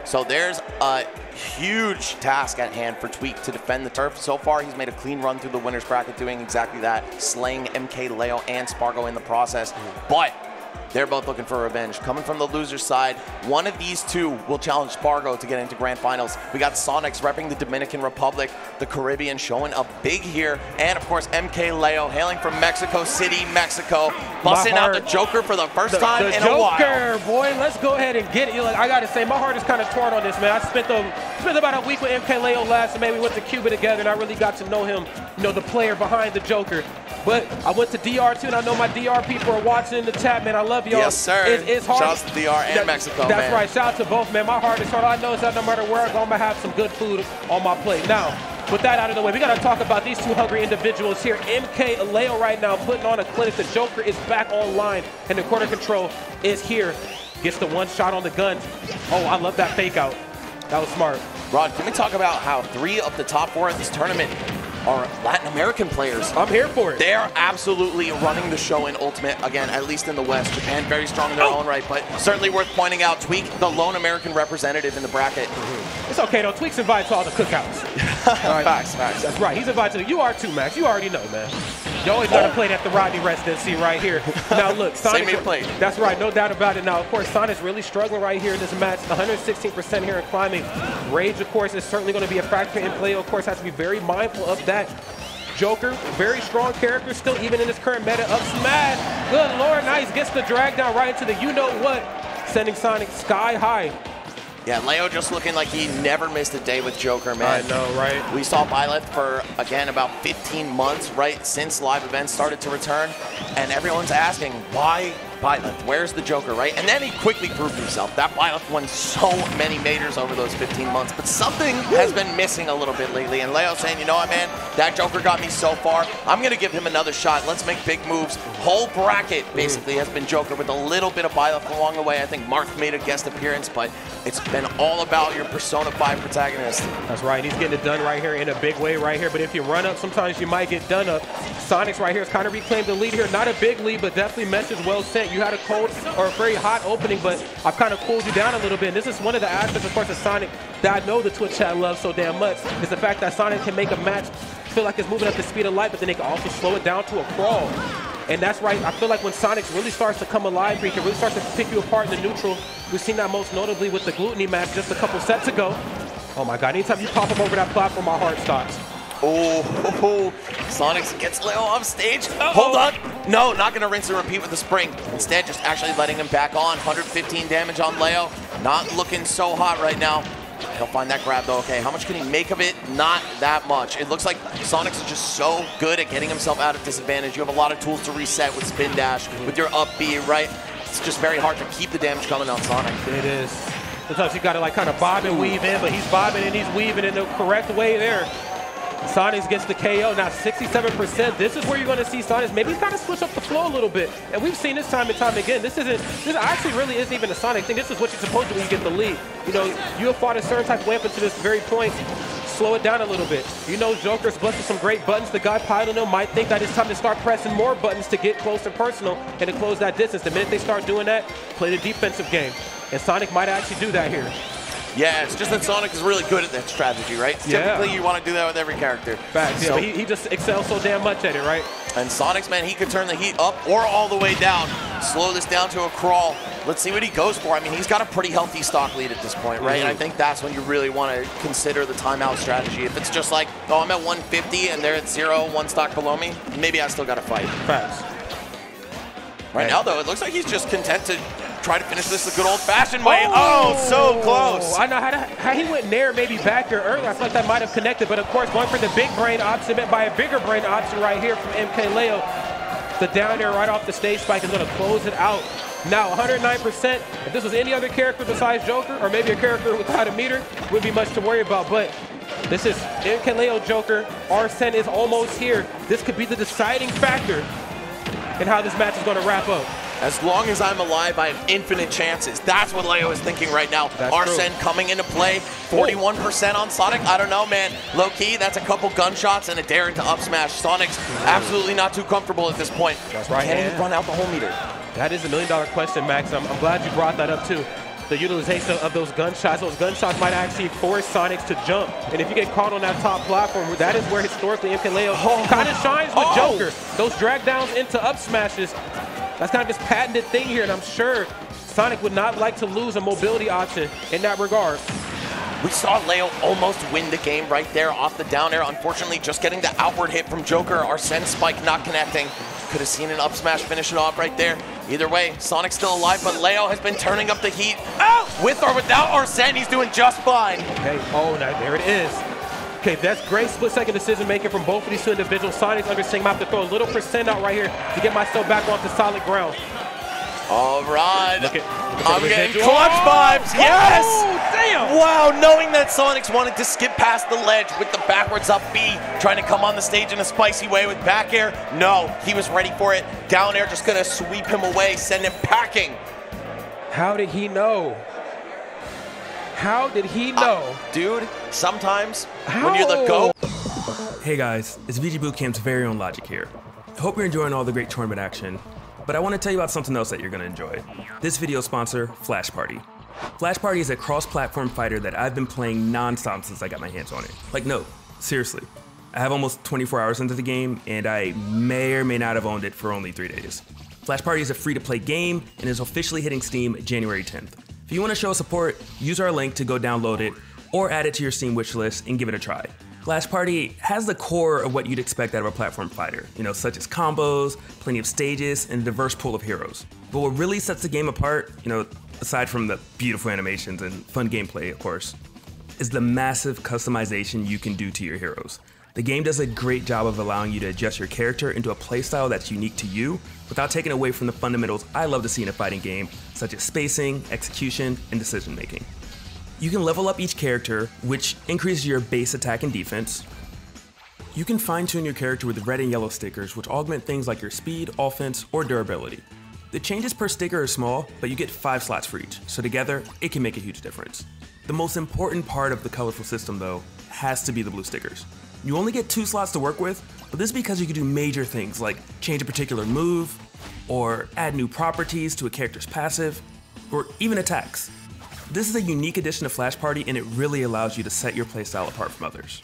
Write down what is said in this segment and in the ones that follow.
So there's a huge task at hand for Tweak to defend the turf. So far, he's made a clean run through the winner's bracket doing exactly that, slaying MkLeo and Spargo in the process. But they're both looking for revenge. Coming from the loser's side, one of these two will challenge Spargo to get into grand finals. We got Sonix repping the Dominican Republic, the Caribbean, showing up big here. And of course, MkLeo, hailing from Mexico City, Mexico, busting out the Joker for the first time in a while. Joker, boy, let's go ahead and get it. Like, I gotta say, my heart is kind of torn on this, man. I spent about a week with MkLeo last, and maybe we went to Cuba together, and I really got to know him, you know, the player behind the Joker. But I went to DR too, and I know my DR people are watching in the chat, man. I love y'all. Yes, sir. It's hard. Shout out to DR and Mexico, That's right. Shout out to both, man. My heart is hard. I know is that no matter where I go, I'm going to have some good food on my plate. Now, with that out of the way, we got to talk about these two hungry individuals here. MkLeo right now putting on a clinic. The Joker is back online, and the quarter control is here. Gets the one shot on the gun. Oh, I love that fake out. That was smart. Rod, can we talk about how 3 of the top 4 of this tournament are Latin American players? I'm here for it. They're absolutely running the show in Ultimate, again, at least in the West. Japan very strong in their own right, but certainly worth pointing out, Tweak, the lone American representative in the bracket. It's okay, though. Tweak's invited to all the cookouts. Right. Facts. That's right. He's invited to. You are too, Max. You already know, man. You always got to play at the Rodney residency right here. Now, look, Sonix. That's right. No doubt about it. Now, of course, Sonix really struggling right here in this match. 116% here in climbing. Rage, of course, is certainly going to be a factor in play. Of course, has to be very mindful of that. Joker, very strong character still, even in this current meta. Up smash. Good Lord, nice. Gets the drag down right into the you-know-what. Sending Sonix sky high. Yeah, Leo just looking like he never missed a day with Joker, man. I know, right? We saw Byleth for, again, about 15 months, right, since live events started to return. And everyone's asking, why Byleth? Where's the Joker, right? And then he quickly proved himself. That Byleth won so many majors over those 15 months. But something has been missing a little bit lately. And Leo's saying, you know what, man? That Joker got me so far. I'm going to give him another shot. Let's make big moves. Whole bracket, basically, has been Joker with a little bit of Byleth along the way. I think Mark made a guest appearance, but it's been all about your Persona 5 protagonist. That's right. He's getting it done right here in a big way right here. But if you run up, sometimes you might get done up. Sonix right here has kind of reclaimed the lead here. Not a big lead, but definitely message well sent. You had a cold or a very hot opening, but I've kind of cooled you down a little bit. And this is one of the aspects, of course, of Sonix that I know the Twitch chat loves so damn much, is the fact that Sonix can make a match feel like it's moving at the speed of light, but then they can also slow it down to a crawl. And that's right. I feel like when Sonix really starts to come alive, he can really start to pick you apart in the neutral. We've seen that most notably with the Gluttony match just a couple sets ago. Oh my God, anytime you pop him over that platform, my heart stops. Oh, Sonix gets Leo off stage. Hold on. No, not going to rinse and repeat with the spring. Instead, just actually letting him back on. 115 damage on Leo. Not looking so hot right now. He'll find that grab though. Okay, how much can he make of it? Not that much. It looks like Sonix is just so good at getting himself out of disadvantage. You have a lot of tools to reset with spin dash, with your up B, right? It's just very hard to keep the damage coming on Sonix. It is. Sometimes you got to like kind of bob and weave in, but he's bobbing and he's weaving in the correct way there. Sonix gets the KO. Now 67%. This is where you're going to see Sonix maybe kind of switch up the flow a little bit. And we've seen this time and time again. This actually really isn't even a Sonix thing. This is what you're supposed to do when you get the lead. You know, you have fought a certain type of way up to this very point. Slow it down a little bit. You know, Joker's blessed with some great buttons. The guy piloting him might think that it's time to start pressing more buttons to get close and personal and to close that distance. The minute they start doing that, play the defensive game. And Sonix might actually do that here. Yeah, it's just that Sonix is really good at that strategy, right? Yeah. Typically, you want to do that with every character. Facts, yeah, but he just excels so damn much at it, right? And Sonix, man, he could turn the heat up or all the way down. Slow this down to a crawl. Let's see what he goes for. I mean, he's got a pretty healthy stock lead at this point, right? And I think that's when you really want to consider the timeout strategy. If it's just like, oh, I'm at 150 and they're at 0, 1 stock below me, maybe I still got to fight. Facts. Right now, though, it looks like he's just content to try to finish this the good old-fashioned way. Oh, so close. I know how he went nair maybe back there earlier. I feel like that might have connected, but of course, going for the big brain option meant by a bigger brain option right here from MkLeo. The down air right off the stage spike is going to close it out. Now, 109%. If this was any other character besides Joker, or maybe a character without a meter, wouldn't be much to worry about. But this is MkLeo Joker. Arsene is almost here. This could be the deciding factor in how this match is going to wrap up. As long as I'm alive, I have infinite chances. That's what Leo is thinking right now. Arsene coming into play, 41% on Sonix. I don't know, man. Low-key, that's a couple gunshots and a dare into up smash. Sonix absolutely not too comfortable at this point. That's right. Can he run out the whole meter? That is $1 million question, Max. I'm glad you brought that up, too. the utilization of those gunshots. Those gunshots might actually force Sonix to jump. And if you get caught on that top platform, that is where historically MkLeo kind of shines with Joker. Those drag downs into up smashes, that's kind of his patented thing here, and I'm sure Sonix would not like to lose a mobility option in that regard. We saw Leo almost win the game right there off the down air. Unfortunately, just getting the outward hit from Joker. Arsene spike not connecting. Could have seen an up smash finish it off right there. Either way, Sonix still alive, but Leo has been turning up the heat. With or without Arsene, he's doing just fine. Okay, oh, now there it is. Okay, that's great split-second decision making from both of these two individuals. Sonix understanding I have to throw a little percent out right here to get myself back onto solid ground. All right. Look I'm getting clutch vibes. Yes! Oh, damn! Wow, knowing that Sonix wanted to skip past the ledge with the backwards up B, trying to come on the stage in a spicy way with back air. No, he was ready for it. Down air just going to sweep him away, send him packing. How did he know? How did he know? Dude, sometimes when you're the GOAT. Hey guys, it's VGBootCamp's very own Logic here. I hope you're enjoying all the great tournament action, but I want to tell you about something else that you're going to enjoy. This video sponsor, Flash Party. Flash Party is a cross-platform fighter that I've been playing non-stop since I got my hands on it. Like, no, seriously. I have almost 24 hours into the game, and I may or may not have owned it for only 3 days. Flash Party is a free-to-play game and is officially hitting Steam January 10th. If you want to show support, use our link to go download it or add it to your Steam wishlist and give it a try. Flash Party has the core of what you'd expect out of a platform fighter, such as combos, plenty of stages, and a diverse pool of heroes. But what really sets the game apart, aside from the beautiful animations and fun gameplay, of course, is the massive customization you can do to your heroes. The game does a great job of allowing you to adjust your character into a playstyle that's unique to you without taking away from the fundamentals I love to see in a fighting game, such as spacing, execution, and decision making. You can level up each character, which increases your base attack and defense. You can fine-tune your character with red and yellow stickers, which augment things like your speed, offense, or durability. The changes per sticker are small, but you get 5 slots for each, so together, it can make a huge difference. The most important part of the colorful system, though, has to be the blue stickers. You only get 2 slots to work with, but this is because you can do major things like change a particular move, or add new properties to a character's passive, or even attacks. This is a unique addition to Flash Party, and it really allows you to set your playstyle apart from others.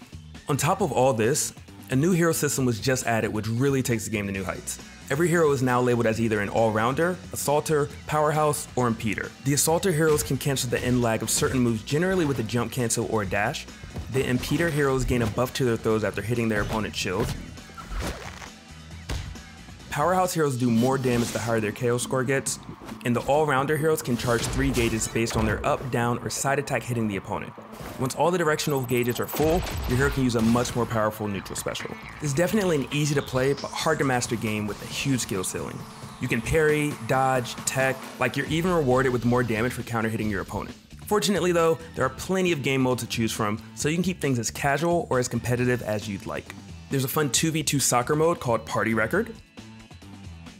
On top of all this, a new hero system was just added, which really takes the game to new heights. Every hero is now labeled as either an all-rounder, assaulter, powerhouse, or impeder. The assaulter heroes can cancel the end lag of certain moves, generally with a jump cancel or a dash. The impeder heroes gain a buff to their throws after hitting their opponent's shield. Powerhouse heroes do more damage the higher their KO score gets, and the all-rounder heroes can charge 3 gauges based on their up, down, or side attack hitting the opponent. Once all the directional gauges are full, your hero can use a much more powerful neutral special. This is definitely an easy to play but hard to master game with a huge skill ceiling. You can parry, dodge, tech, you're even rewarded with more damage for counter hitting your opponent. Fortunately though, there are plenty of game modes to choose from, so you can keep things as casual or as competitive as you'd like. There's a fun 2v2 soccer mode called Party Record.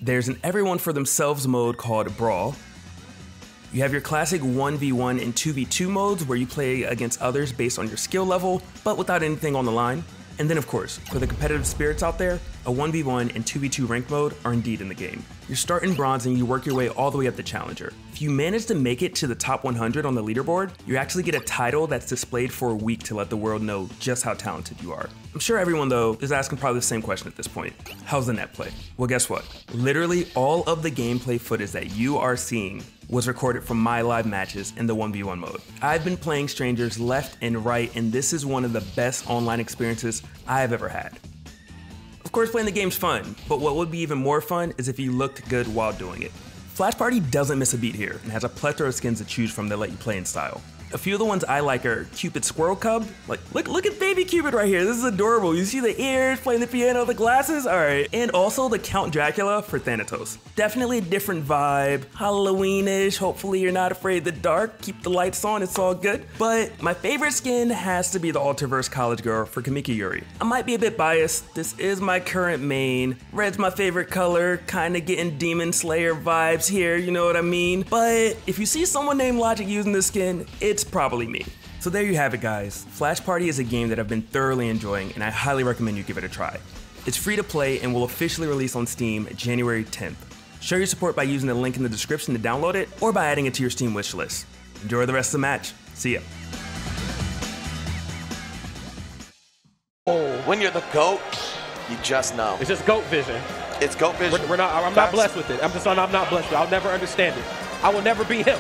There's an everyone for themselves mode called Brawl. You have your classic 1v1 and 2v2 modes where you play against others based on your skill level, but without anything on the line. And then of course, for the competitive spirits out there, a 1v1 and 2v2 rank mode are indeed in the game. You start in bronze and you work your way all the way up to challenger. If you manage to make it to the top 100 on the leaderboard, you actually get a title that's displayed for a week to let the world know just how talented you are. I'm sure everyone though is asking probably the same question at this point. How's the net play? Well, guess what? Literally all of the gameplay footage that you are seeing was recorded from my live matches in the 1v1 mode. I've been playing strangers left and right, and this is one of the best online experiences I have ever had. Of course, playing the game's fun, but what would be even more fun is if you looked good while doing it. Flash Party doesn't miss a beat here and has a plethora of skins to choose from that let you play in style. A few of the ones I like are Cupid Squirrel Cub. Look at baby Cupid right here. This is adorable. You see the ears, playing the piano, the glasses? All right. And also the Count Dracula for Thanatos. Definitely a different vibe, Halloween-ish. Hopefully you're not afraid of the dark. Keep the lights on, it's all good. But my favorite skin has to be the Ultraverse College Girl for Kamiki Yuri. I might be a bit biased. This is my current main. Red's my favorite color, kinda getting Demon Slayer vibes here, you know what I mean? But if you see someone named Logic using this skin, it's probably me. So there you have it guys. Flash Party is a game that I've been thoroughly enjoying and I highly recommend you give it a try. It's free to play and will officially release on Steam January 10th. Show your support by using the link in the description to download it or by adding it to your Steam wishlist. Enjoy the rest of the match. See ya. When you're the GOAT, you just know. It's just GOAT vision. It's GOAT vision. I'm not blessed with it. I'm not blessed with it. I'll never understand it. I will never be him.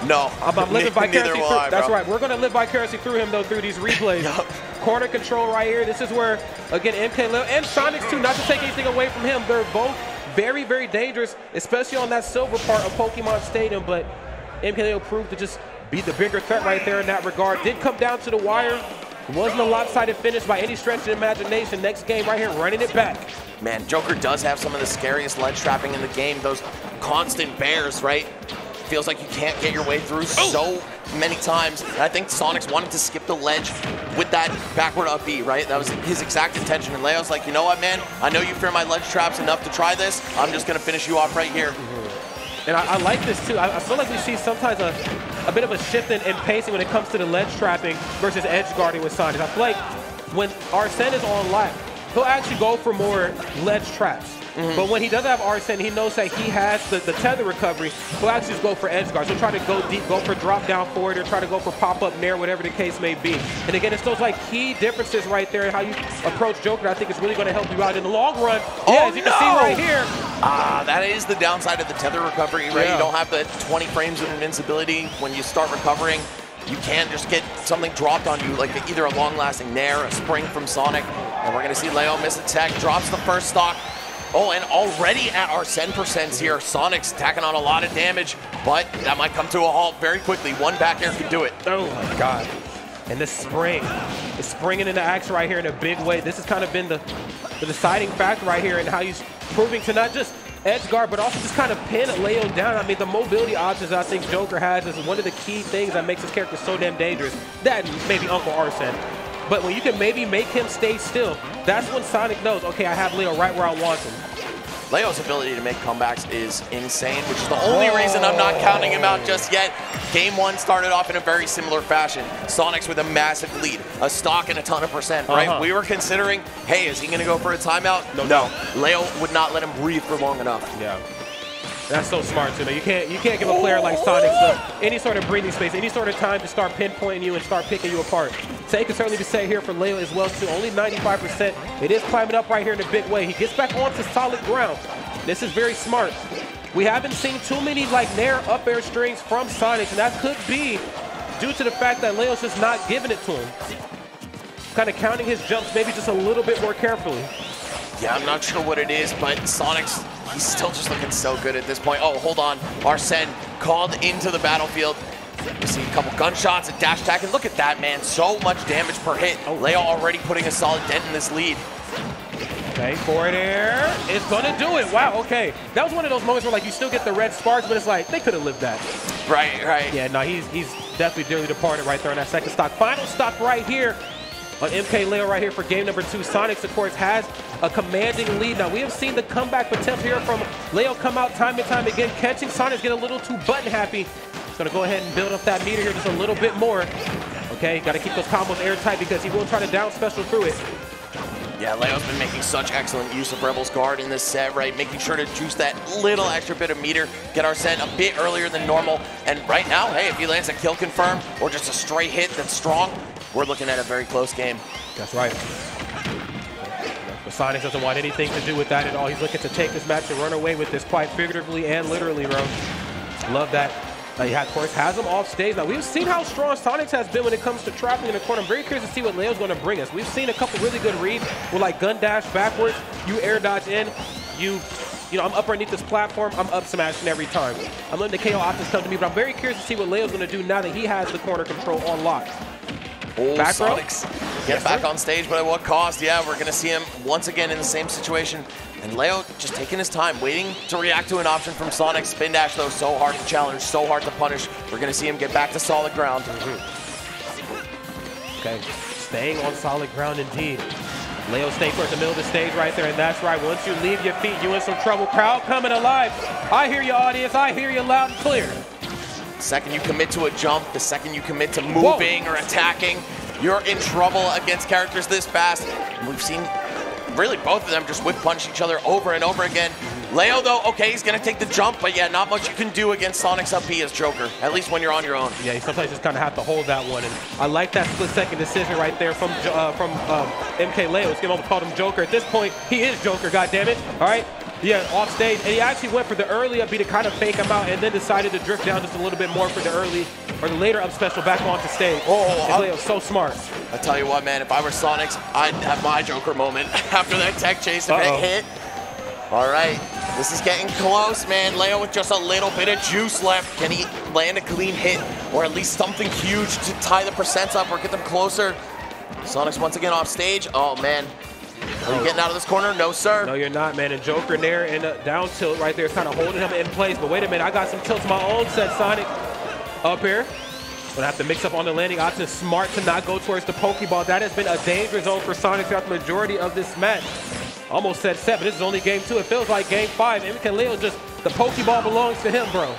No. I'm living vicariously through. That's bro. right. We're going to live vicariously through him, though, through these replays. Yep. Corner control right here. This is where, again, MkLeo and Sonix, too, not to take anything away from him. They're both very, very dangerous, especially on that silver part of Pokemon Stadium. But MkLeo proved to just be the bigger threat right there in that regard. Did come down to the wire. Wasn't a lopsided finish by any stretch of the imagination. Next game right here, running it back. Man, Joker does have some of the scariest ledge trapping in the game. Those constant bears, right? Feels like you can't get your way through so many times. And I think Sonix wanted to skip the ledge with that backward up B, right? That was his exact intention. And Leo's like, you know what, man? I know you fear my ledge traps enough to try this. I'm just going to finish you off right here. And I like this, too. I feel like we see sometimes a bit of a shift in pacing when it comes to the ledge trapping versus edge guarding with Sonix. I feel like when Arsene is on lap, he'll actually go for more ledge traps. But when he doesn't have Arsene, he knows that he has the tether recovery. He'll actually just go for edge guards. He'll try to go deep, go for drop down forward, or try to go for pop-up nair, whatever the case may be. And again, it's those like key differences right there in how you approach Joker. I think it's really going to help you out in the long run. Yeah, as you can see right here. That is the downside of the tether recovery, right? You don't have the 20 frames of invincibility when you start recovering. You can just get something dropped on you, like either a long-lasting nair, a spring from Sonic. And we're going to see Leo miss a tech, drops the first stock. Oh, and already at our 10% here, Sonix tacking on a lot of damage, but that might come to a halt very quickly. One back air could do it. Oh my God. And this spring is springing into action right here in a big way. This has kind of been the deciding factor right here in how he's proving to not just edge guard, but also just kind of pin Leo down. I mean, the mobility options I think Joker has is one of the key things that makes his character so damn dangerous. That and maybe Uncle Arsene. But when you can maybe make him stay still, that's when Sonic knows, okay, I have Leo right where I want him. Leo's ability to make comebacks is insane, which is the only reason I'm not counting him out just yet. Game one started off in a very similar fashion. Sonix with a massive lead, a stock and a ton of percent, right? We were considering, hey, is he going to go for a timeout? No. Leo would not let him breathe for long enough. Yeah. That's so smart, too, man. You can't give a player like Sonix any sort of breathing space, any sort of time to start pinpointing you and start picking you apart. Same can certainly be said here for Leo as well, too. Only 95%. It is climbing up right here in a big way. He gets back onto solid ground. This is very smart. We haven't seen too many like nair up air strings from Sonix, and that could be due to the fact that Leo's just not giving it to him. Kind of counting his jumps maybe just a little bit more carefully. Yeah, I'm not sure what it is, but Sonix, he's still just looking so good at this point. Oh, hold on. Arsene called into the battlefield. We see a couple gunshots and dash attack, and look at that, man. So much damage per hit. Leo already putting a solid dent in this lead. Okay, forward air. It's going to do it. Wow, okay. That was one of those moments where, like, you still get the red sparks, but it's like, they could have lived that. Right. Yeah, no, he's definitely dearly departed right there on that second stock. Final stock right here on MkLeo right here for game number 2. Sonix, of course, has a commanding lead. Now, we have seen the comeback potential here from Leo come out time and time again, catching Sonix get a little too button happy. He's going to go ahead and build up that meter here just a little bit more. Okay, got to keep those combos airtight because he will try to down special through it. Yeah, Leo's been making such excellent use of Rebel's Guard in this set, right? Making sure to juice that little extra bit of meter, get our set a bit earlier than normal. And right now, hey, if he lands a kill confirm or just a straight hit that's strong, we're looking at a very close game. That's right. But Sonix doesn't want anything to do with that at all. He's looking to take this match and run away with this quite figuratively and literally, bro. Love that. He, of course, has him off stage. Now, we've seen how strong Sonix has been when it comes to trapping in the corner. I'm very curious to see what Leo's going to bring us. We've seen a couple really good reads with, like, gun dash backwards. You air dodge in. You know, I'm up underneath this platform. I'm up smashing every time. I'm letting the KO options come to me, but I'm very curious to see what Leo's going to do now that he has the corner control on lock. Oh, Sonix get back on stage, but at what cost? Yeah, we're going to see him once again in the same situation. And Leo just taking his time, waiting to react to an option from Sonix. Spin dash, though, so hard to challenge, so hard to punish. We're going to see him get back to solid ground. Okay, staying on solid ground indeed. Leo staying for the middle of the stage right there, and that's right. Once you leave your feet, you in some trouble. Crowd coming alive. I hear you, audience. I hear you loud and clear. The second you commit to a jump, the second you commit to moving or attacking, you're in trouble against characters this fast. And we've seen really both of them just whip punch each other over and over again. Leo, though, okay, he's going to take the jump, but yeah, not much you can do against Sonic's up B as Joker, at least when you're on your own. Yeah, you sometimes just kind of have to hold that one. And I like that split-second decision right there from MkLeo. It's almost called him Joker. At this point, he is Joker, goddammit. All right? Yeah, off stage. And he actually went for the early up B to kind of fake him out and then decided to drift down just a little bit more for the early or the later up special back onto stage. MkLeo's so smart. I tell you what, man, if I were Sonix, I'd have my Joker moment after that tech chase if it hit. All right, this is getting close, man. Leo with just a little bit of juice left. Can he land a clean hit or at least something huge to tie the percents up or get them closer? Sonix once again off stage. Oh, man. Are you getting out of this corner? No, sir. No, you're not, man. And Joker there in a down tilt right there is kind of holding him in place. But wait a minute, I got some tilts of my own set, Sonic. Up here. Gonna have to mix up on the landing option. Smart to not go towards the Pokeball. That has been a danger zone for Sonic throughout the majority of this match. Almost said 7. This is only game 2. It feels like game 5. MkLeo just, the Pokeball belongs to him, bro.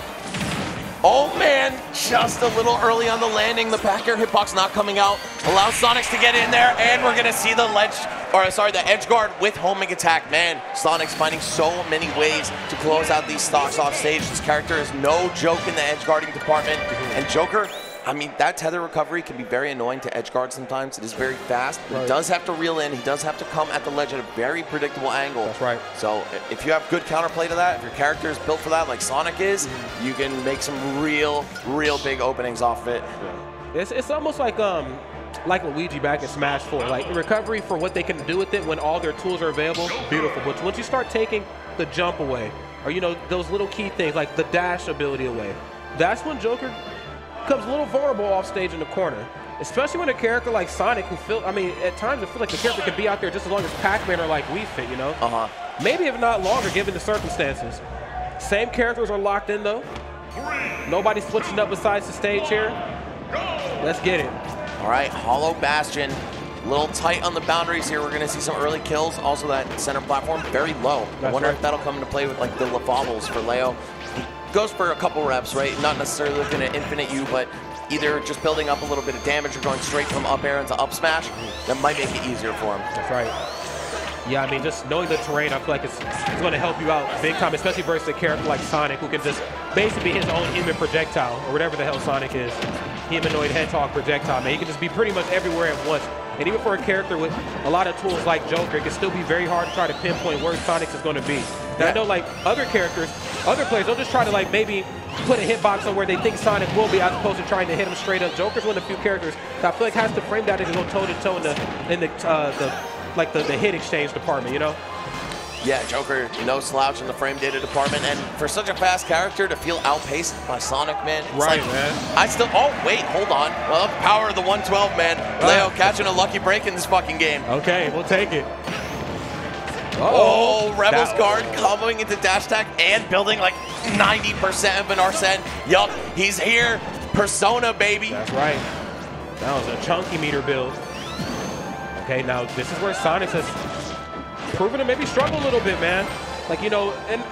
Oh, man, just a little early on the landing. The back air hitbox not coming out. Allows Sonix to get in there, and we're going to see the the edge guard with homing attack. Man, Sonix finding so many ways to close out these stocks off stage. This character is no joke in the edge guarding department. And Joker, I mean, that tether recovery can be very annoying to edge guard sometimes. It is very fast, but he does have to reel in. He does have to come at the ledge at a very predictable angle. That's right. So if you have good counterplay to that, if your character is built for that like Sonic is, you can make some real big openings off of it. It's almost like Luigi back in Smash 4. Like recovery for what they can do with it when all their tools are available, beautiful. But once you start taking the jump away, or you know, those little key things like the dash ability away, that's when Joker becomes a little vulnerable off stage in the corner, especially when a character like Sonic, at times it feels like the character could be out there just as long as Pac-Man or like Wii Fit, you know? Maybe if not longer, given the circumstances. Same characters are locked in though. Nobody's switching up besides the stage here. Let's get it. All right, Hollow Bastion. A little tight on the boundaries here. We're going to see some early kills. Also, that center platform very low. I wonder if that'll come into play with like the Lafavels for Leo. Goes for a couple reps, right? Not necessarily looking at infinite U, but either just building up a little bit of damage or going straight from up air into up smash. That might make it easier for him. That's right. Yeah, I mean, just knowing the terrain, I feel like it's going to help you out big time, especially versus a character like Sonic, who can just basically be his own human projectile, or whatever the hell Sonic is. Humanoid hedgehog projectile, man. He can just be pretty much everywhere at once. And even for a character with a lot of tools like Joker, it can still be very hard to try to pinpoint where Sonic is going to be. And I know like other characters, other players, they'll just try to like maybe put a hitbox on where they think Sonic will be as opposed to trying to hit him straight up. Joker's one of the few characters that I feel like has to frame that and go toe-to-toe in the hit exchange department, you know? Yeah, Joker, no slouch in the frame data department, and for such a fast character to feel outpaced by Sonic, man. Right, like, man. I still, oh, wait, hold on. Well, power of the 112, man. Leo catching a lucky break in this fucking game. Okay, we'll take it. Oh, Rebel's guard coming into dash attack and building like 90% of an Arsene. Yup, he's here. Persona, baby. That's right. That was a chunky meter build. Okay, now this is where Sonix has proven to maybe struggle a little bit, man. Like, you know, and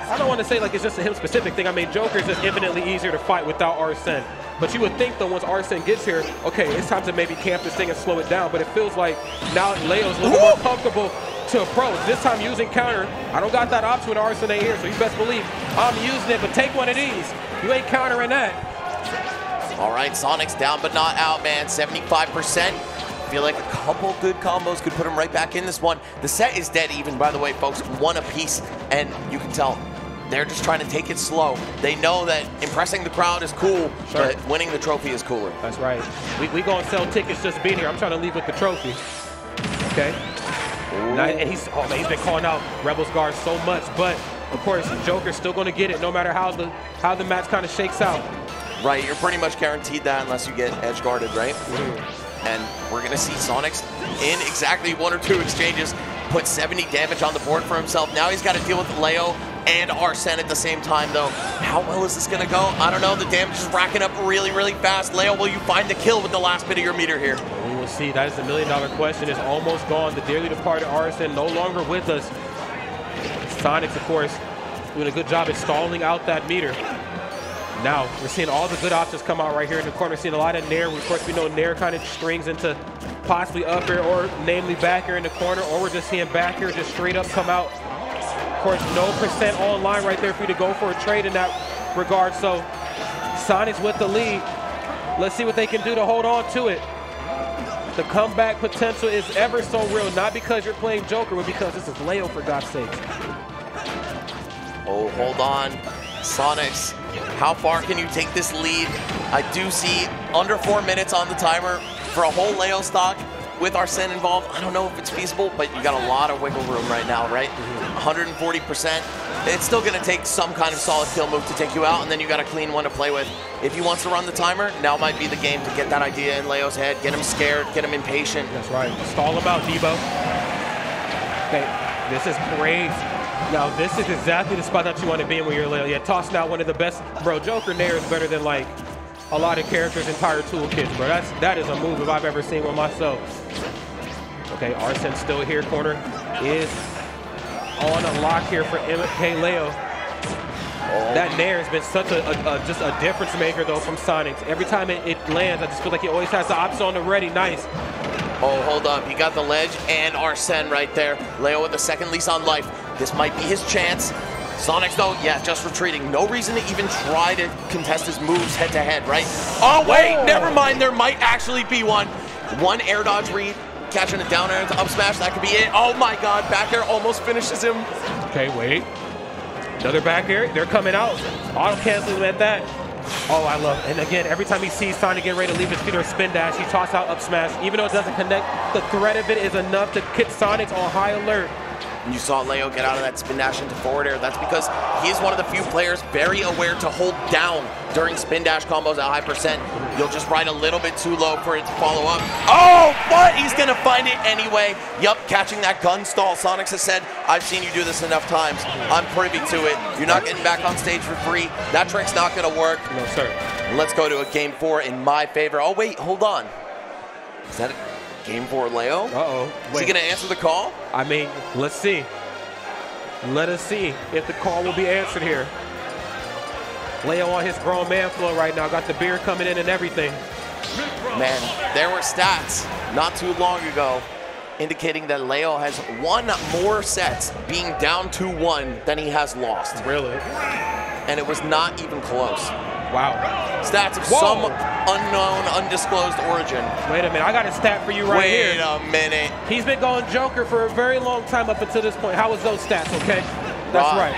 I don't want to say like it's just a him-specific thing. I mean, Joker is just infinitely easier to fight without Arsene. But you would think, though, once Arsene gets here, okay, it's time to maybe camp this thing and slow it down. But it feels like now Leo's a little more comfortable to approach. This time using counter. I don't got that option with Arsene here, so you best believe I'm using it, but take one of these. You ain't countering that. All right, Sonic's down but not out, man. 75%. Feel like a couple good combos could put him right back in this one. The set is dead even, by the way, folks. One apiece, and you can tell they're just trying to take it slow. They know that impressing the crowd is cool, but winning the trophy is cooler. That's right. We gonna sell tickets just being here. I'm trying to leave with the trophy. Okay. Now, and he's been calling out Rebel's guard so much, but of course Joker's still gonna get it no matter how the match kind of shakes out. Right, you're pretty much guaranteed that unless you get edge guarded, right? And we're going to see Sonix in exactly 1 or 2 exchanges put 70 damage on the board for himself. Now he's got to deal with Leo and Arsene at the same time, though. How well is this going to go? I don't know. The damage is racking up really fast. Leo, will you find the kill with the last bit of your meter here? We will see. That is the million-dollar question. It's almost gone. The dearly departed Arsene no longer with us. Sonix, of course, doing a good job at stalling out that meter. Now, we're seeing all the good options come out right here in the corner. We're seeing a lot of Nair. Of course, we know Nair kind of strings into possibly up air or namely back air in the corner, or we're just seeing back air just straight up come out. course, no percent online right there for you to go for a trade in that regard. So Sonix with the lead. Let's see what they can do to hold on to it. The comeback potential is ever so real, not because you're playing Joker, but because this is Leo, for God's sake. Oh, hold on. Sonix, how far can you take this lead? I do see under 4 minutes on the timer for a whole Leo stock with Arsene involved. I don't know if it's feasible, but you got a lot of wiggle room right now, right? 140%. It's still going to take some kind of solid kill move to take you out, and then you got a clean one to play with. If he wants to run the timer, now might be the game to get that idea in Leo's head, get him scared, get him impatient. That's right. Stall him out, Debo. Okay, this is great. Now, this is exactly the spot that you want to be in when you're Leo. Yeah, tossing out one of the best. Bro, Joker Nair is better than, like, a lot of characters' entire toolkits, bro. That is a move if I've ever seen one myself. Okay, Arsene still here. Corner is on a lock here for MkLeo. That Nair has been such just a difference maker, though, from Sonix. Every time it lands, I just feel like he always has the option on the ready. Nice. Oh, hold up. He got the ledge and Arsene right there. Leo with the second lease on life. This might be his chance. Sonix, though, yeah, just retreating. No reason to even try to contest his moves head-to-head, right? Oh, wait, never mind. There might actually be one. One air dodge read, catching a down air into up smash. That could be it. Oh, my God. Back air almost finishes him. Okay, wait. Another back air. They're coming out. Auto-canceling at that. Oh, I love it. And again, every time he sees Sonix get ready to leave his feet or spin dash, he tosses out up smash. Even though it doesn't connect, the threat of it is enough to get Sonix on high alert. You saw Leo get out of that spin dash into forward air. That's because he is one of the few players very aware to hold down during spin dash combos at high percent. You'll just ride a little bit too low for it to follow up. Oh, but he's going to find it anyway. Yup, catching that gun stall. Sonix has said, I've seen you do this enough times. I'm privy to it. You're not getting back on stage for free. That trick's not going to work. No, sir. Let's go to a game 4 in my favor. Oh, wait, hold on. Is that it? Game 4, Leo? Uh-oh. Is he going to answer the call? I mean, let's see. Let us see if the call will be answered here. Leo on his grown man flow right now. Got the beer coming in and everything. Man, there were stats not too long ago indicating that Leo has won more sets being down 2-1 than he has lost. Really? And it was not even close. Wow. Stats of some unknown, undisclosed origin. Wait a minute, I got a stat for you right here. Wait a minute. He's been going Joker for a very long time up until this point. How was those stats, okay? That's right.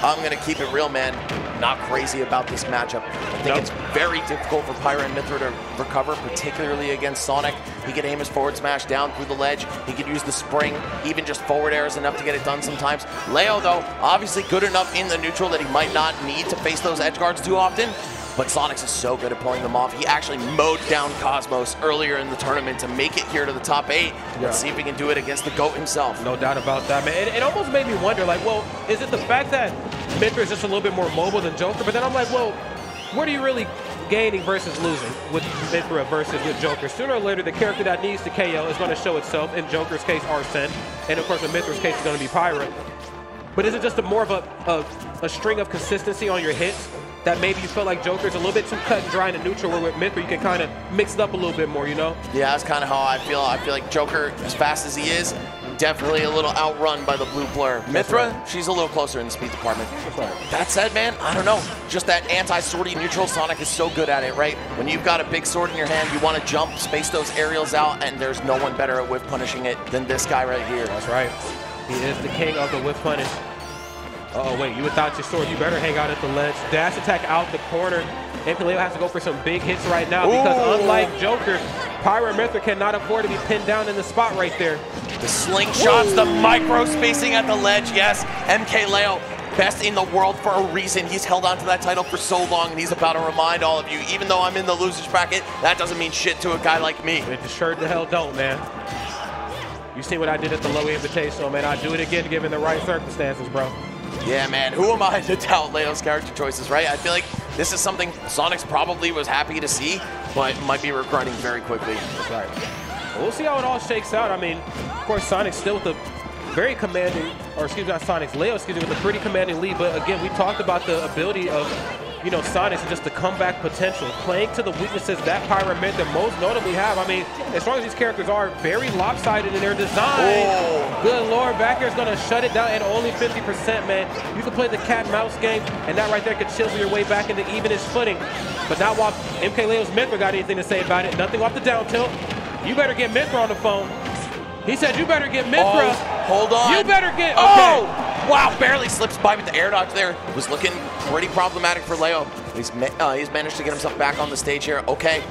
I'm going to keep it real, man. Not crazy about this matchup. I think it's very difficult for Pyra and Mythra to recover, particularly against Sonix. He could aim his forward smash down through the ledge. He could use the spring. Even just forward air is enough to get it done sometimes. Leo, though, obviously good enough in the neutral that he might not need to face those edge guards too often. But Sonix is so good at pulling them off. He actually mowed down Cosmos earlier in the tournament to make it here to the top 8. Yeah. Let's see if he can do it against the GOAT himself. No doubt about that, man. It almost made me wonder, like, well, is it the fact that Mythra is just a little bit more mobile than Joker? But then I'm like, well, what are you really gaining versus losing with Mythra versus with Joker? Sooner or later, the character that needs to KO is going to show itself. In Joker's case, Arsene. And, of course, in Mythra's case, it's going to be Pyra. But is it just more of a string of consistency on your hits that maybe you feel like Joker's a little bit too cut and dry in the neutral, where with Mythra you can kind of mix it up a little bit more, you know? Yeah, that's kind of how I feel. I feel like Joker, as fast as he is, definitely a little outrun by the blue blur. Mythra, she's a little closer in the speed department. That said, man, I don't know. Just that anti-swordy neutral, Sonix is so good at it, right? When you've got a big sword in your hand, you want to jump, space those aerials out, and there's no one better at whiff punishing it than this guy right here. That's right. He is the king of the whiff punish. Uh-oh, wait, you without your sword, you better hang out at the ledge. Dash attack out the corner. MkLeo has to go for some big hits right now because unlike Joker, Pyra and Mythra cannot afford to be pinned down in the spot right there. The slingshots, the micro spacing at the ledge, yes. MkLeo, best in the world for a reason. He's held on to that title for so long, and he's about to remind all of you, even though I'm in the losers bracket, that doesn't mean shit to a guy like me. It sure the hell don't, man. You see what I did at the Low Invitational, man. I'd do it again given the right circumstances, bro. Yeah, man, who am I to doubt Leo's character choices, right? I feel like this is something Sonix probably was happy to see, but might be regretting very quickly. That's right. We'll see how it all shakes out. I mean, of course, Sonix still with the very commanding, or excuse me, not Sonix, Leo, excuse me, with a pretty commanding lead. But again, we talked about the ability of, you know, Sonix and just the comeback potential, playing to the weaknesses that Pyra and Mythra most notably have. I mean, as long as these characters are very lopsided in their design, good lord, back here is going to shut it down at only 50%, man. You can play the cat and mouse game, and that right there could chisel your way back into evenish footing. But not while MkLeo's Mythra got anything to say about it. Nothing off the down tilt. You better get Mythra on the phone. He said you better get Mythra. Oh, hold on. You better get, okay. Oh! Wow, barely slips by with the air dodge there. It was looking pretty problematic for Leo. He's managed to get himself back on the stage here. Okay,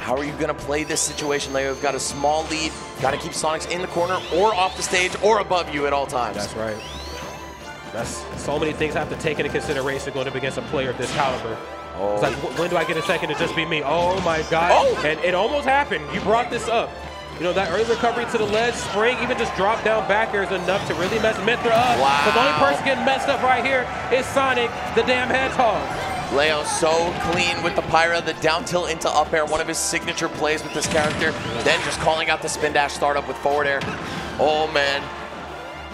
how are you gonna play this situation, Leo? You've got a small lead. Gotta keep Sonix in the corner or off the stage or above you at all times. That's right. That's so many things I have to take into consideration going up against a player of this caliber. Oh. It's like, when do I get a second to just be me? Oh my God. Oh. And it almost happened. You brought this up. You know, that early recovery to the ledge, spring, even just drop down back here is enough to really mess Mythra up. Wow. But the only person getting messed up right here is Sonix, the damn hedgehog. Leo so clean with the Pyra, the down tilt into up air, one of his signature plays with this character. Then just calling out the spin dash startup with forward air. Oh man,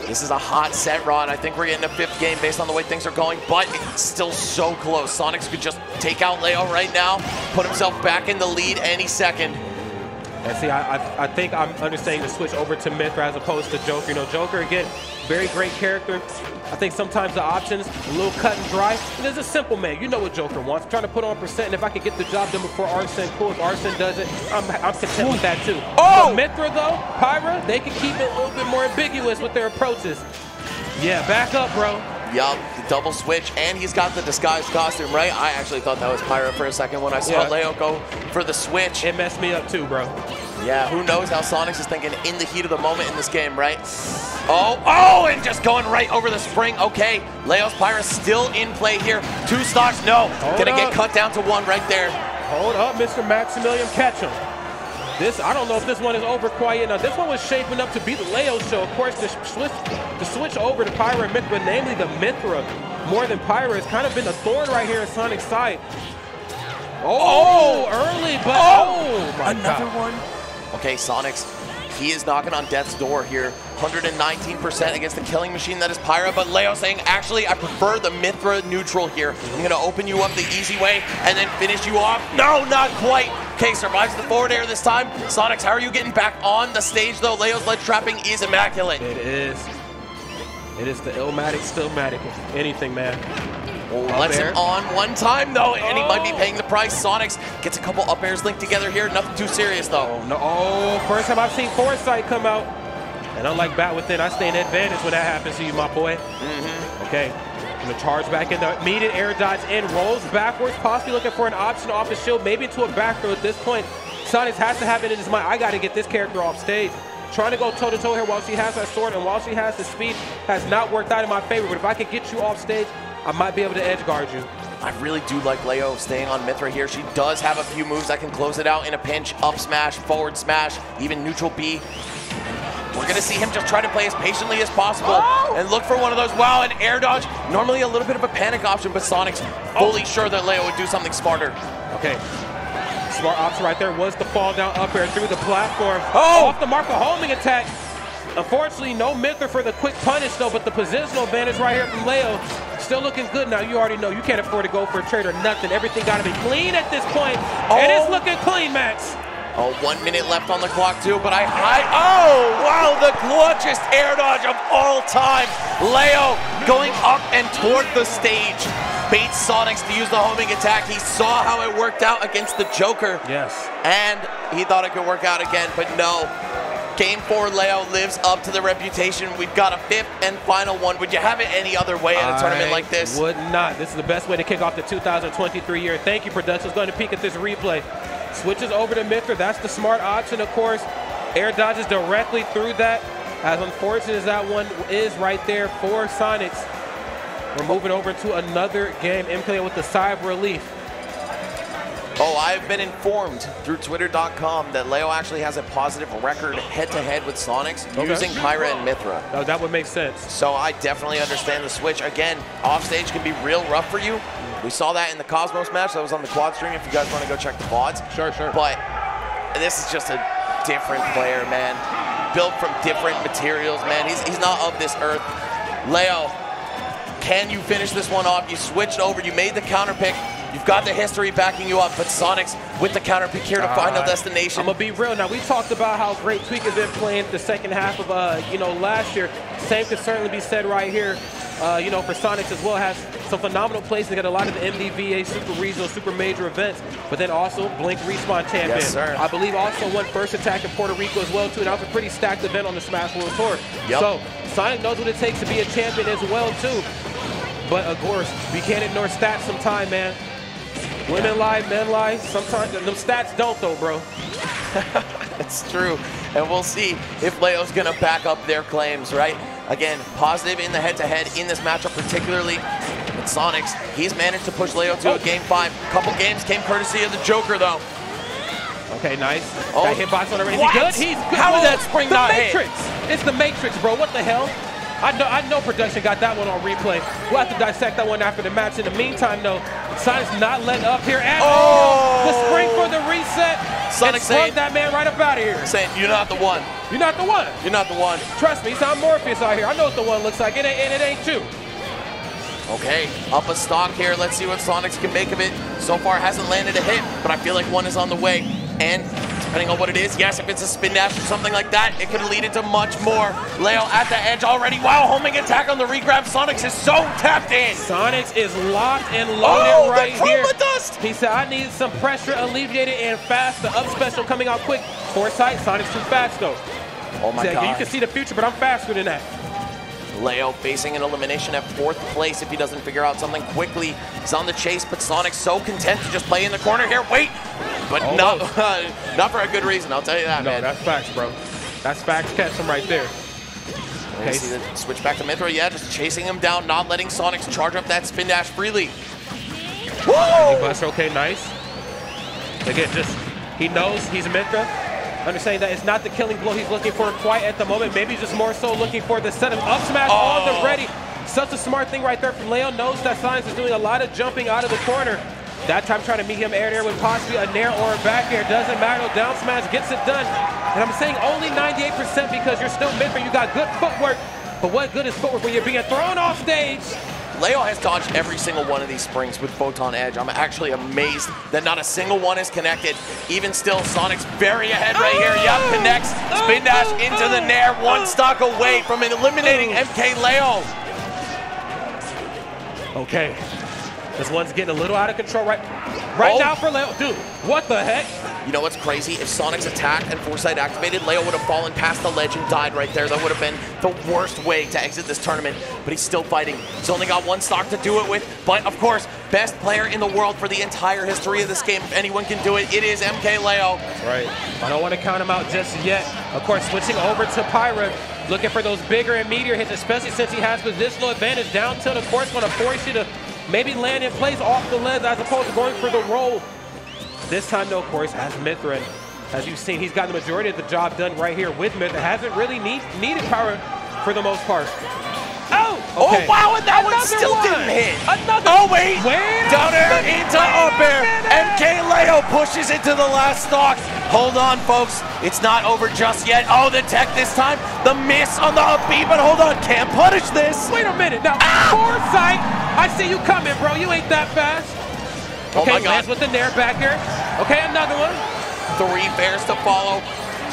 this is a hot set, Ron. I think we're getting a 5th game based on the way things are going, but it's still so close. Sonix could just take out Leo right now, put himself back in the lead any second. And see, I think I'm understanding the switch over to Mythra as opposed to Joker. You know, Joker, again, very great character. I think sometimes the options, a little cut and dry. And there's a simple man. You know what Joker wants. I'm trying to put on percent, and if I can get the job done before Arsene, cool. If Arsene does it, I'm content with that too. Oh! But Mythra, though, Pyra, they can keep it a little bit more ambiguous with their approaches. Yeah, back up, bro. Yup, the double switch, and he's got the disguised costume, right? I actually thought that was Pyra for a second when I saw Leo go for the switch. It messed me up too, bro. Yeah, who knows how Sonix is thinking in the heat of the moment in this game, right? Oh, and just going right over the spring. Okay, Leo's Pyra still in play here. 2 stocks, no. Gonna get cut down to 1 right there. Hold up, Mr. Maximilian, catch him. This, I don't know if this one is over quite yet. Now, this one was shaping up to be the Leo show. Of course, the switch over to Pyra and Mythra, namely the Mythra, more than Pyra, has kind of been a thorn right here in Sonic's side. Oh, early, but oh my another God. one. Okay, Sonix, he is knocking on death's door here. 119% against the killing machine that is Pyra, but Leo saying, actually, I prefer the Mythra neutral here. I'm gonna open you up the easy way and then finish you off. No, not quite. Okay, survives the forward air this time. Sonix, how are you getting back on the stage though? Leo's ledge trapping is immaculate. It is. It is the illmatic, stillmatic, anything, man. Lets him on one time though, and he might be paying the price. Sonix gets a couple up airs linked together here. Nothing too serious though. No, first time I've seen Foresight come out. And unlike Bat Within, I stay in advantage when that happens to you, my boy. Okay, gonna charge back in the immediate air dodge in, rolls backwards, possibly looking for an option off the shield, maybe into a back throw at this point. Sonix has to have it in his mind, I gotta get this character off stage. Trying to go toe-to-toe here while she has that sword and while she has the speed has not worked out in my favor, but if I can get you off stage, I might be able to edge guard you. I really do like Leo staying on Mythra here. She does have a few moves that can close it out in a pinch. Up smash, forward smash, even neutral B. We're gonna see him just try to play as patiently as possible and look for one of those. Wow, an air dodge. Normally a little bit of a panic option, but Sonix fully sure that Leo would do something smarter. Okay. Smart option right there was the fall down up air through the platform. Off the mark, a homing attack. Unfortunately, no Mythra for the quick punish though, but the positional advantage right here from Leo. Still looking good now. You already know you can't afford to go for a trade or nothing. Everything got to be clean at this point. And it's looking clean, Max. 1 minute left on the clock too, but oh, wow, the clutchest air dodge of all time. Leo going up and toward the stage. Baits Sonix to use the homing attack. He saw how it worked out against the Joker. Yes. And he thought it could work out again, but no. Game 4, Leo lives up to the reputation. We've got a 5th and final one. Would you have it any other way in a tournament like this? Would not. This is the best way to kick off the 2023 year. Thank you, Productions. Going to peek at this replay. Switches over to Mythra. That's the smart option, of course. Air dodges directly through that. As unfortunate as that one is right there for Sonix. We're moving over to another game. MkLeo with the sigh of relief. Oh, I've been informed through Twitter.com that Leo actually has a positive record head-to-head with Sonix using Pyra and Mythra. Oh, that would make sense. So I definitely understand the switch. Again, offstage can be real rough for you. We saw that in the Cosmos match. That was on the quad stream if you guys want to go check the VODs. Sure. But this is just a different player, man. built from different materials, man. He's not of this earth. Leo, can you finish this one off? You switched over, you made the counter pick. You've got the history backing you up, but Sonix with the counter pick here to Final Destination. I'm gonna be real now. We talked about how great Tweak has been playing the second half of last year. Same could certainly be said right here. For Sonix as well, has some phenomenal plays to get a lot of the MDVA Super Regional, Super Major events, but then also Blink Respawn champion. Yes, sir. I believe also won first attack in Puerto Rico as well too, and that was a pretty stacked event on the Smash World Tour. Yep. So Sonix knows what it takes to be a champion as well too. But of course, we can't ignore stats sometime, man. Women lie, men lie. Sometimes them stats don't though, bro. It's true, and we'll see if Leo's gonna back up their claims, right? Again, positive in the head-to-head in this matchup, particularly with Sonix. He's managed to push Leo to a Game 5. Couple games came courtesy of the Joker, though. Okay, nice. Oh. That hitbox on already. What? Is he good? He's good. How did that spring not hit? The Matrix. It's the Matrix, bro. What the hell? I know production got that one on replay. We'll have to dissect that one after the match. In the meantime, though, Sonix not letting up here at all. The spring for the reset. Sonix saying that man right up out of here. Saying, you're not the one. You're not the one. You're not the one. Trust me, I'm Morpheus out here. I know what the one looks like. It ain't you. Okay, up a stock here. Let's see what Sonix can make of it. So far, hasn't landed a hit, but I feel like one is on the way. And depending on what it is, yes, if it's a spin dash or something like that, it could lead into much more. Leo at the edge already. Wow, homing attack on the regrab. Sonix is so tapped in. Sonix is locked and loaded right here. Dust. He said, I need some pressure alleviated and fast. The up special coming out quick. Foresight, Sonix too fast though. Oh my God. You can see the future, but I'm faster than that. Leo facing an elimination at 4th place if he doesn't figure out something quickly. He's on the chase, but Sonix so content to just play in the corner here. Wait, but not for a good reason, I'll tell you that, man. No, that's facts, bro. That's facts. Catch him right there. Okay, see the switch back to Mythra. Yeah, just chasing him down, not letting Sonix charge up that spin dash freely. Woo! Buster, okay, nice. Again, he knows he's Mythra. Understanding that it's not the killing blow he's looking for quite at the moment. Maybe he's just more so looking for the setup up smash on the ready. Such a smart thing right there from Leo. Knows that Sonix is doing a lot of jumping out of the corner. That time trying to meet him air with possibly a nair or a back air. Doesn't matter. Down smash gets it done. And I'm saying only 98% because you're still Mythra. You got good footwork. But what good is footwork when you're being thrown off stage? Leo has dodged every single one of these springs with Photon Edge. I'm actually amazed that not a single one is connected. Even still, Sonix very ahead right here. Yup, connects. Spin dash into the nair. One stock away from eliminating MkLeo. Okay. This one's getting a little out of control right now for Leo. Dude, what the heck? You know what's crazy? If Sonix attacked and Foresight activated, Leo would have fallen past the ledge and died right there. That would have been the worst way to exit this tournament, but he's still fighting. He's only got one stock to do it with, but of course, best player in the world for the entire history of this game. If anyone can do it, it is MkLeo. That's right. I don't want to count him out just yet. Of course, switching over to Pyra, looking for those bigger and meatier hits, especially since he has positional advantage. Down tilt, of course, going to force you to maybe land in place off the ledge as opposed to going for the roll. This time, though, of course, has Mythra. And as you've seen, he's got the majority of the job done right here with Mythra. Hasn't really needed Pyra for the most part. Oh! Okay. Oh, wow, and that one still didn't hit. Wait. Down air into up air. MkLeo pushes it to the last stock. Hold on, folks. It's not over just yet. Oh, the tech this time. The miss on the up B, but hold on. Can't punish this. Wait a minute. Now, Foresight, I see you coming, bro. You ain't that fast. Okay, lands with the nair back here. Okay, another one. 3 bears to follow.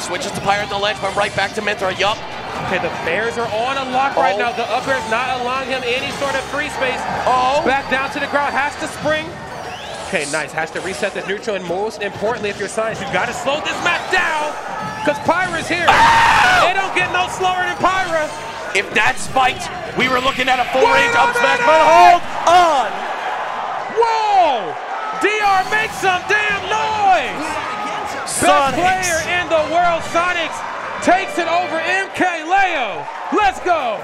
Switches to Pyra at the ledge, but right back to Mythra. Yup. Okay, the bears are on a lock right now. The up air is not allowing him any sort of free space. Back down to the ground. Has to spring. Okay, nice. Has to reset the neutral. And most importantly, if you're Sonix, you've got to slow this match down because Pyra's here. They don't get no slower than Pyra. If that spiked, we were looking at a full range up smash, but hold on. Whoa! DR, make some damn noise! Best player in the world, Sonix, takes it over MkLeo. Let's go!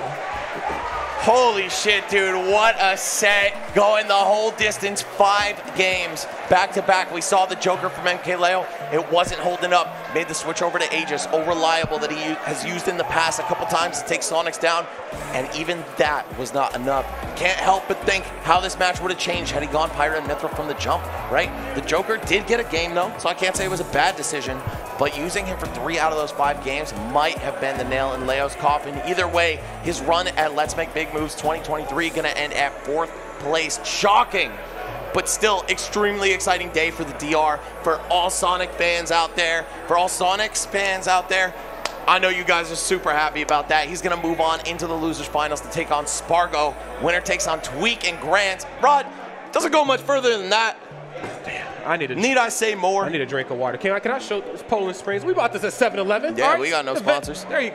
Holy shit, dude, what a set. Going the whole distance, 5 games back to back. We saw the Joker from MkLeo. It wasn't holding up. Made the switch over to Aegis, so reliable that he has used in the past a couple times to take Sonix down. And even that was not enough. Can't help but think how this match would have changed had he gone Pyra and Mythra from the jump, right? The Joker did get a game though, so I can't say it was a bad decision. but using him for 3 out of those 5 games might have been the nail in Leo's coffin. Either way, his run at Let's Make Big Moves 2023 gonna end at 4th place. Shocking, but still extremely exciting day for the DR, for all Sonic fans out there, for all Sonix fans out there. I know you guys are super happy about that. He's gonna move on into the losers finals to take on Spargo. Winner takes on Tweak and Grant. Rod, doesn't go much further than that. Damn, Need I say more? I need a drink of water. Can I show this Poland Springs? We bought this at 7-Eleven. Yeah, right? we got no sponsors. There you go.